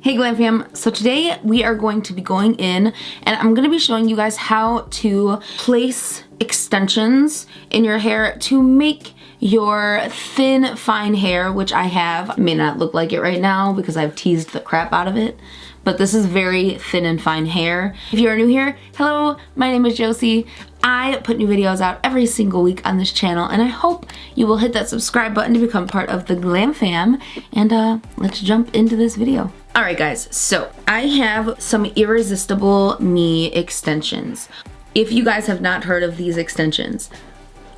Hey Glam Fam, so today we are going to be going in and I'm going to be showing you guys how to place extensions in your hair to make your thin, fine hair, which I have. It may not look like it right now because I've teased the crap out of it, but this is very thin and fine hair. If you are new here, hello, my name is Josie. I put new videos out every single week on this channel and I hope you will hit that subscribe button to become part of the Glam Fam, and let's jump into this video. Alright guys, so I have some Irresistibleme extensions. If you guys have not heard of these extensions,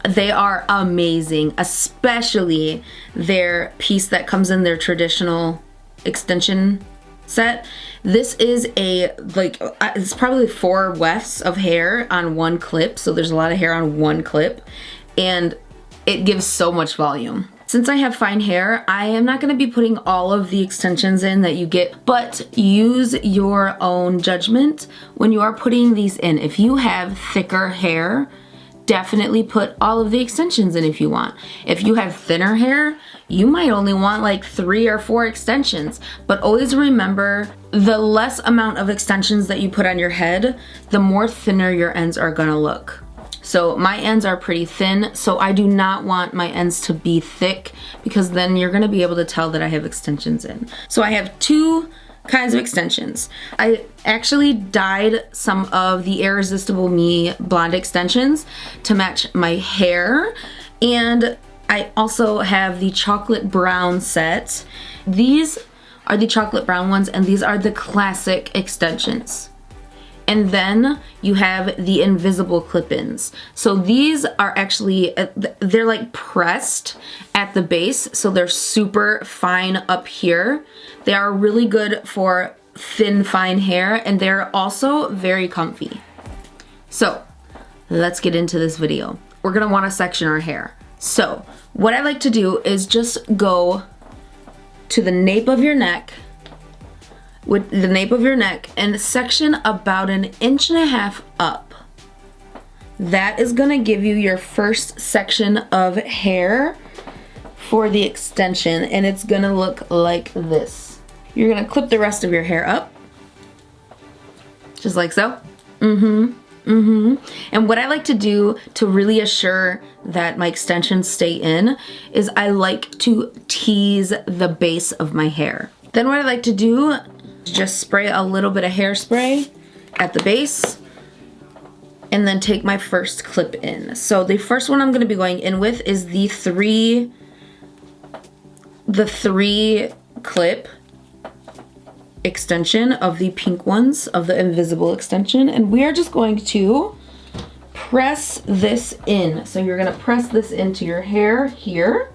they are amazing, especially their piece that comes in their traditional extension set. This is it's probably 4 wefts of hair on one clip, so there's a lot of hair on one clip, and it gives so much volume. Since I have fine hair, I am not going to be putting all of the extensions in that you get, but use your own judgment when you are putting these in. If you have thicker hair, definitely put all of the extensions in if you want. If you have thinner hair, you might only want like 3 or 4 extensions, but always remember the less amount of extensions that you put on your head, the more thinner your ends are gonna look. So my ends are pretty thin, so I do not want my ends to be thick because then you're gonna be able to tell that I have extensions in. So I have 2 kinds of extensions. I actually dyed some of the Irresistibleme blonde extensions to match my hair, and I also have the chocolate brown set. These are the chocolate brown ones, and these are the classic extensions. And then you have the invisible clip-ins. So these are actually, they're like pressed at the base, so they're super fine up here. They are really good for thin, fine hair, and they're also very comfy. So let's get into this video. We're gonna wanna section our hair. So what I like to do is just go to the nape of your neck, with the nape of your neck, and section about 1.5 inches up. That is gonna give you your first section of hair for the extension, and it's gonna look like this. You're gonna clip the rest of your hair up, just like so. And what I like to do to really assure that my extensions stay in is I like to tease the base of my hair. Then what I like to do is just spray a little bit of hairspray at the base and then take my first clip in. So the first one I'm going to be going in with is the three clip extension of the pink ones, of the invisible extension, and we are just going to press this in. So you're going to press this into your hair here.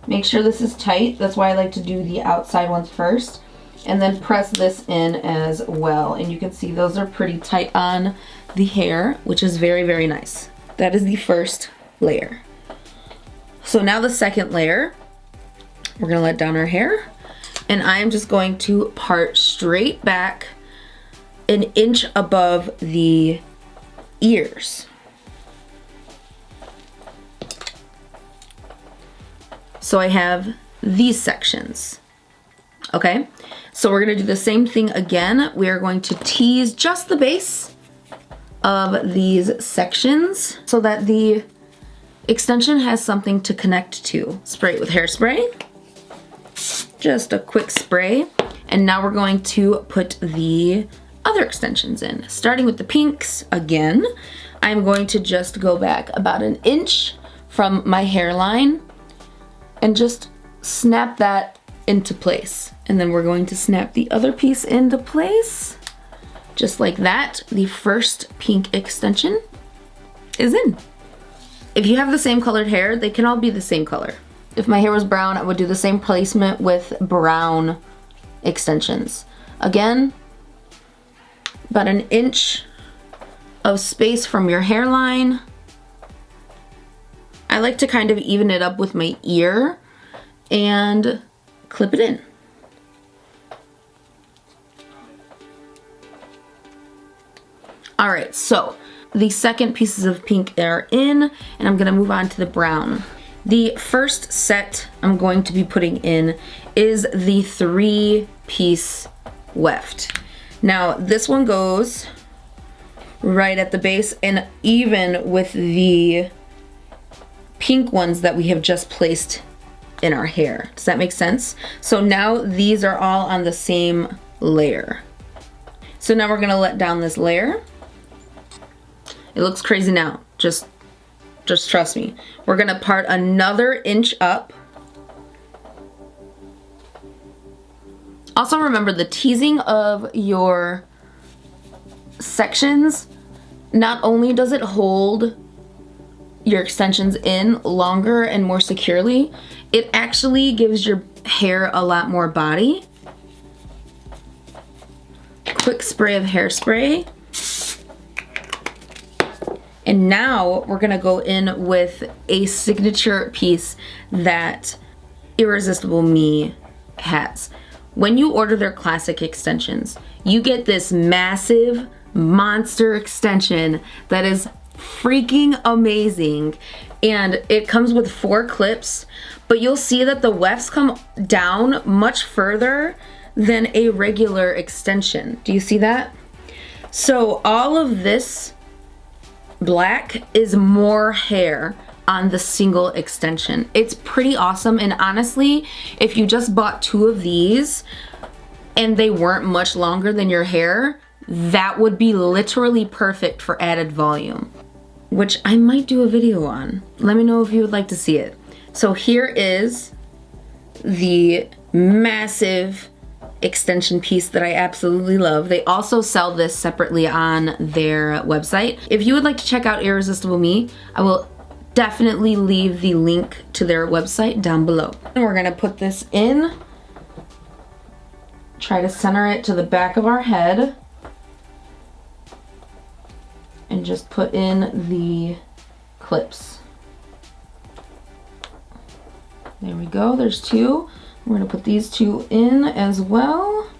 Make sure this is tight. That's why I like to do the outside ones first. And then press this in as well. And you can see those are pretty tight on the hair, which is very, very nice. That is the first layer. So now the second layer, we're gonna let down our hair, and I'm just going to part straight back 1 inch above the ears. So I have these sections. Okay, so we're gonna do the same thing again. We are going to tease just the base of these sections so that the extension has something to connect to. Spray it with hairspray, just a quick spray. And now we're going to put the other extensions in. Starting with the pinks again, I'm going to just go back about 1 inch from my hairline and just snap that into place. And then we're going to snap the other piece into place. Just like that, the first pink extension is in. If you have the same colored hair, they can all be the same color. If my hair was brown, I would do the same placement with brown extensions. Again, about 1 inch of space from your hairline. I like to kind of even it up with my ear and clip it in. Alright, so the second pieces of pink are in, and I'm gonna move on to the brown. The first set I'm going to be putting in is the 3-piece weft. Now this one goes right at the base, and even with the pink ones that we have just placed in our hair. Does that make sense? So now these are all on the same layer. So now we're gonna let down this layer. It looks crazy now, just trust me. We're gonna part another inch up. Also remember, the teasing of your sections, not only does it hold your extensions in longer and more securely, it actually gives your hair a lot more body. Quick spray of hairspray. And now we're gonna go in with a signature piece that Irresistibleme has. When you order their classic extensions, you get this massive monster extension that is freaking amazing, and it comes with 4 clips, but you'll see that the wefts come down much further than a regular extension. Do you see that? So all of this black is more hair on the single extension. It's pretty awesome, and honestly, if you just bought 2 of these and they weren't much longer than your hair, that would be literally perfect for added volume, which I might do a video on. Let me know if you would like to see it. So here is the massive extension piece that I absolutely love. They also sell this separately on their website. If you would like to check out Irresistibleme, I will definitely leave the link to their website down below. And we're gonna put this in, try to center it to the back of our head, and just put in the clips. There we go, there's 2. We're gonna put these 2 in as well.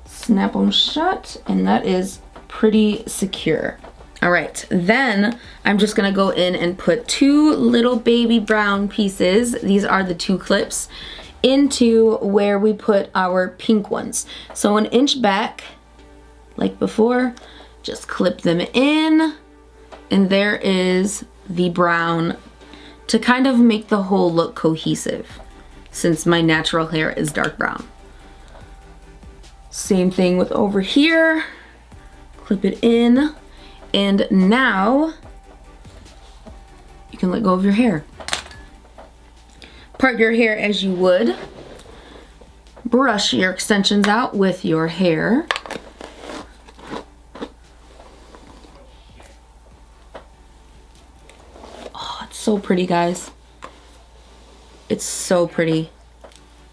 Snap them shut, and that is pretty secure. All right, then I'm just gonna go in and put 2 little baby brown pieces, these are the 2 clips, into where we put our pink ones. So 1 inch back, like before, just clip them in, and there is the brown to kind of make the whole look cohesive, since my natural hair is dark brown. Same thing with over here, clip it in, and now you can let go of your hair. Part your hair as you would. Brush your extensions out with your hair. Oh, it's so pretty, guys. It's so pretty.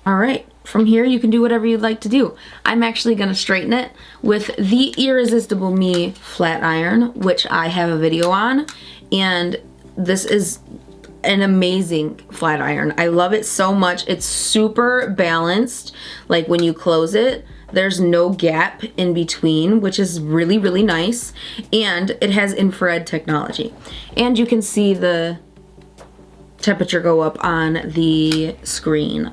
All right, from here you can do whatever you'd like to do. I'm actually gonna straighten it with the Irresistibleme flat iron, which I have a video on, and this is an amazing flat iron. I love it so much. It's super balanced. Like when you close it, there's no gap in between, which is really, really nice. And it has infrared technology. And you can see the temperature go up on the screen.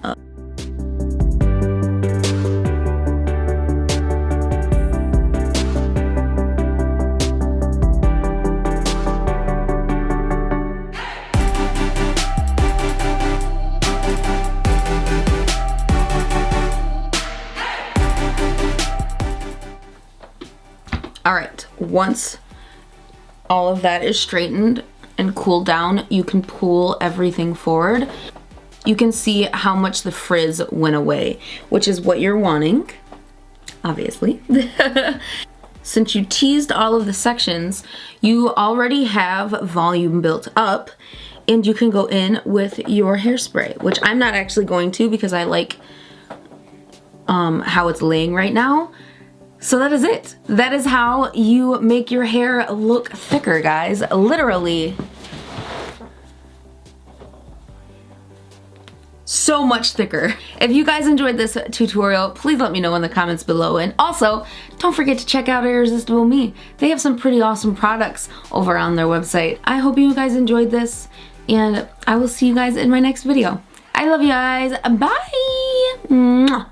All right, once all of that is straightened and cooled down, you can pull everything forward. You can see how much the frizz went away, which is what you're wanting, obviously. Since you teased all of the sections, you already have volume built up, and you can go in with your hairspray, which I'm not actually going to because I like how it's laying right now. So that is it. That is how you make your hair look thicker, guys. Literally. So much thicker. If you guys enjoyed this tutorial, please let me know in the comments below. And also, don't forget to check out Irresistibleme. They have some pretty awesome products over on their website. I hope you guys enjoyed this. and I will see you guys in my next video. I love you guys. Bye. Mwah.